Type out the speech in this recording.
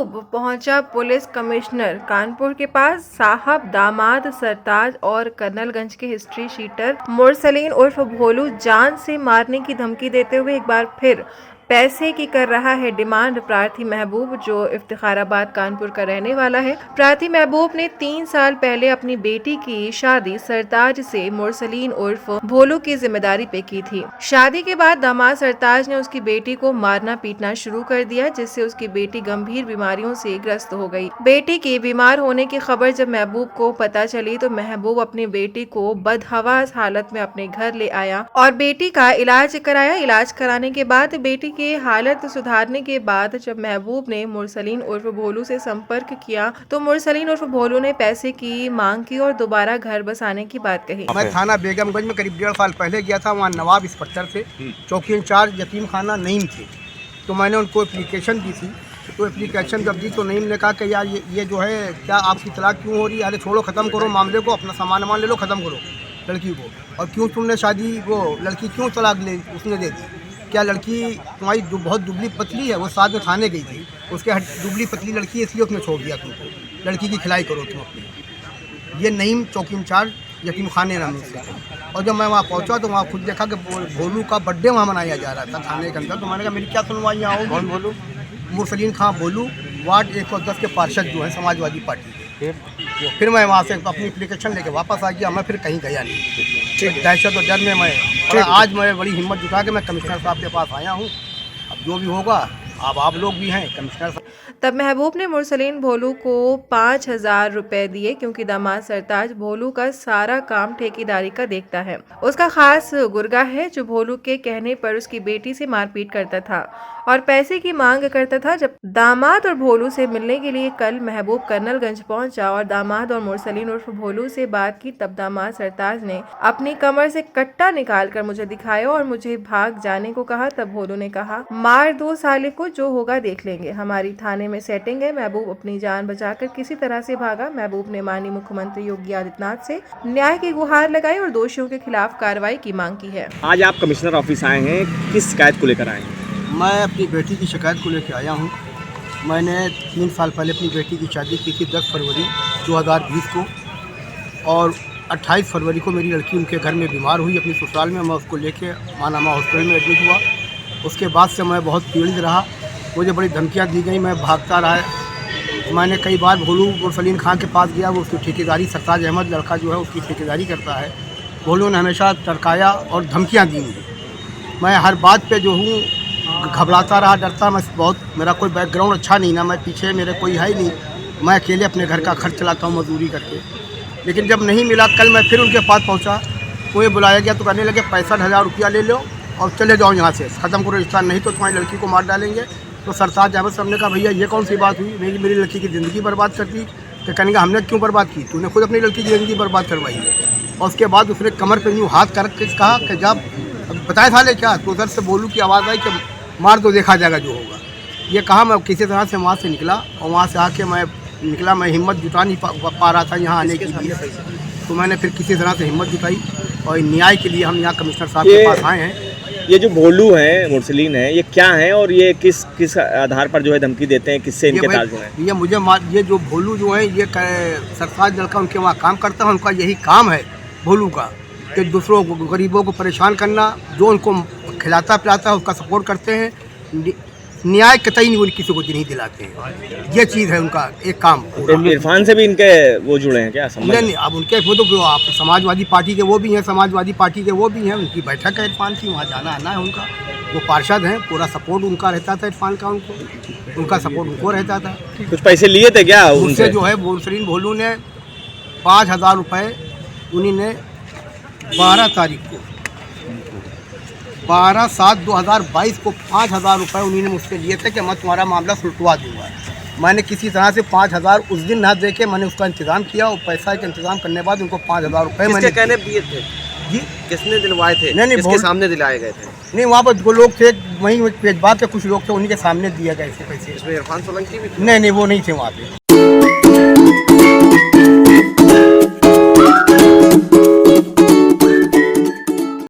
महबूब पहुंचा police commissioner Kanpur के पास। साहब दामाद सरताज और कर्नलगंज के हिस्ट्री शीटर मुरसलीन उर्फ भोलू जान से मारने की धमकी देते हुए एक बार फिर पैसे की कर रहा है डिमांड। प्रार्थी महबूब, जो इफ्तिखाराबाद कानपुर का रहने वाला है, प्रार्थी महबूब ने 3 साल पहले अपनी बेटी की शादी सरताज से मुरसलीन उर्फ भोलू की जिम्मेदारी पे की थी। शादी के बाद दामाद सरताज ने उसकी बेटी को मारना पीटना शुरू कर दिया, जिससे उसकी बेटी गंभीर बीमारियों से ग्रस्त हो गई। बेटी के बीमार होने की खबर जब महबूब को पता चली तो महबूब अपनी बेटी को बदहवास हालत में अपने घर ले आया और बेटी का इलाज कराया। इलाज कराने के बाद बेटी की हालत सुधारने के बाद जब महबूब ने मुरसलीन उर्फ भोलू से संपर्क किया तो मुरसलीन उर्फ भोलू ने पैसे की मांग की और दोबारा घर बसाने की बात कही। मैं थाना बेगमगंज में करीब 1.5 साल पहले गया था। वहाँ नवाब इंस्पेक्टर थे, चौकी इंचार्ज यतीम खाना नईम थे। तो मैंने उनको एप्लीकेशन दी थी। तो एप्लीकेशन जब दी तो नईम ने कहा कि यार ये जो है, क्या आपकी तलाक क्यों हो रही है? अरे छोड़ो, ख़त्म करो मामले को, अपना सामान ले लो, ख़त्म करो लड़की को। और क्यों तुमने शादी, वो लड़की क्यों तलाक ले उसने दे दी? क्या लड़की तुम्हारी बहुत दुबली पतली है? वो साथ में थाने गई थी, उसके दुबली पतली लड़की है, इसलिए उसने छोड़ दिया तुमको। लड़की की खिलाई करो तुम अपनी। ये नईम चौकी इंचार्ज यतीम खाने नाम से। और जब मैं वहाँ पहुँचा तो वहाँ खुद देखा कि भोलू का बर्थडे वहाँ मनाया जा रहा था थाने के अंदर। तो मैंने कहा मेरी क्या सुनवाई यहाँ होगी? कौन भोलू? मुरसलीन खां भोलू, वार्ड 110 के पार्षद जो हैं समाजवादी पार्टी के। फिर मैं वहाँ से अपनी एप्लीकेशन लेके वापस आ गया। मैं फिर कहीं गया नहीं। दहशत और डर में आज मैं बड़ी हिम्मत जुटा के मैं कमिश्नर साहब के पास आया हूँ। अब जो भी होगा, अब आप लोग भी हैं कमिश्नर साहब। तब महबूब ने मुरसलीन भोलू को 5,000 रुपए दिए, क्योंकि दामाद सरताज भोलू का सारा काम ठेकेदारी का देखता है। उसका खास गुर्गा है जो भोलू के कहने पर उसकी बेटी से मारपीट करता था और पैसे की मांग करता था। जब दामाद और भोलू से मिलने के लिए कल महबूब कर्नलगंज पहुंचा और दामाद और मुरसलीन उर्फ भोलू से बात की, तब दामाद सरताज ने अपनी कमर से कट्टा निकालकर मुझे दिखाया और मुझे भाग जाने को कहा। तब भोलू ने कहा, मार दो साले को, जो होगा देख लेंगे, हमारी थाने में सेटिंग है। महबूब अपनी जान बचाकर किसी तरह से भागा। महबूब ने माननीय मुख्यमंत्री योगी आदित्यनाथ से न्याय की गुहार लगाई और दोषियों के खिलाफ कार्रवाई की मांग की है। आज आप कमिश्नर ऑफिस आए हैं, किस शिकायत को लेकर आए हैं? मैं अपनी बेटी की शिकायत को लेकर आया हूँ। मैंने 3 साल पहले अपनी बेटी की शादी की थी 10 फरवरी 2020 को, और 28 फरवरी को मेरी लड़की उनके घर में बीमार हुई अपनी ससुराल में। मैं उसको लेके मानामा हॉस्पिटल में एडमिट हुआ। उसके बाद से मैं बहुत पीड़ित रहा। मुझे बड़ी धमकियाँ दी गई, मैं भागता रहा। मैंने कई बार भोलू मुरसलीन खां के पास गया। वो उसकी ठेकेदारी, सरताज अहमद लड़का जो है उसकी ठेकेदारी करता है। भोलू ने हमेशा टरकाया और धमकियाँ दी मुझे। मैं हर बात पे जो हूँ घबराता रहा, डरता। मैं बहुत, मेरा कोई बैकग्राउंड अच्छा नहीं ना, मैं पीछे मेरे कोई है ही नहीं। मैं अकेले अपने घर का खर्च चलाता हूँ मजदूरी करके। लेकिन जब नहीं मिला, कल मैं फिर उनके पास पहुँचा। मुझे बुलाया गया तो कहने लगे 65,000 रुपया ले लो और चले जाओ यहाँ से, ख़त्म करो रिश्ता, नहीं तो तुम्हारी लड़की को मार डालेंगे। तो सरताज अहमद साहब ने कहा, भैया ये कौन सी बात हुई? मेरी लड़की की ज़िंदगी बर्बाद कर दी। तो कहने का, हमने क्यों बर्बाद की? तूने खुद अपनी लड़की की ज़िंदगी बर्बाद करवाई है। और उसके बाद उसने कमर पर यूँ हाथ करके कहा कि जब बताए साले क्या, तो उधर से भोलू की आवाज़ आई कि मार दो, देखा जाएगा जो होगा। ये कहा। मैं किसी तरह से वहाँ से निकला और वहाँ से आके मैं हिम्मत जुटा नहीं पा रहा था यहाँ आने के लिए। तो मैंने फिर किसी तरह से हिम्मत जुटाई और न्याय के लिए हम यहाँ कमिश्नर साहब के पास आए हैं। ये जो भोलू हैं, मुरसलीन है, ये क्या है और ये किस आधार पर जो है धमकी देते हैं? किससे इनके ताल्लुक हैं? ये जो भोलू जो है, ये सरताज लड़का उनके वहाँ काम करता है। उनका यही काम है भोलू का, कि दूसरों को, गरीबों को परेशान करना। जो उनको खिलाता पिलाता है उसका सपोर्ट करते हैं। न्याय कतई नहीं, वो किसी को नहीं दिलाते हैं। ये चीज़ है उनका एक काम। इरफान से भी इनके वो जुड़े हैं क्या? नहीं, अब उनके वो तो आप समाजवादी पार्टी के वो भी हैं, समाजवादी पार्टी के वो भी हैं। उनकी बैठक है इरफान की, वहाँ जाना आना है उनका। वो पार्षद हैं, पूरा सपोर्ट उनका रहता था इरफान का। उनका सपोर्ट उनको रहता था। कुछ पैसे लिए थे क्या उनसे? जो है मुरसलीन भोलू ने 5,000 रुपये उन्हीं ने 12 तारीख को, 12/7/2022 को 5,000 रुपये उन्हीं ने मुझसे लिए थे कि मैं तुम्हारा मामला सुलटवा दूंगा। मैंने किसी तरह से 5,000 उस दिन ना दे के मैंने उसका इंतज़ाम किया और पैसा का इंतज़ाम करने के बाद उनको 5,000 रुपये मैंने कहने दिए थे जी। किसने दिलवाए थे? नहीं, किसके सामने दिलाए गए थे? नहीं, वहाँ पर जो लोग थे, वहीं पेजबाग के कुछ लोग थे, उन्हीं के सामने दिए गए थे पैसे। इसमें इरफान सोलंकी भी थे? नहीं, वो नहीं थे वहाँ पे।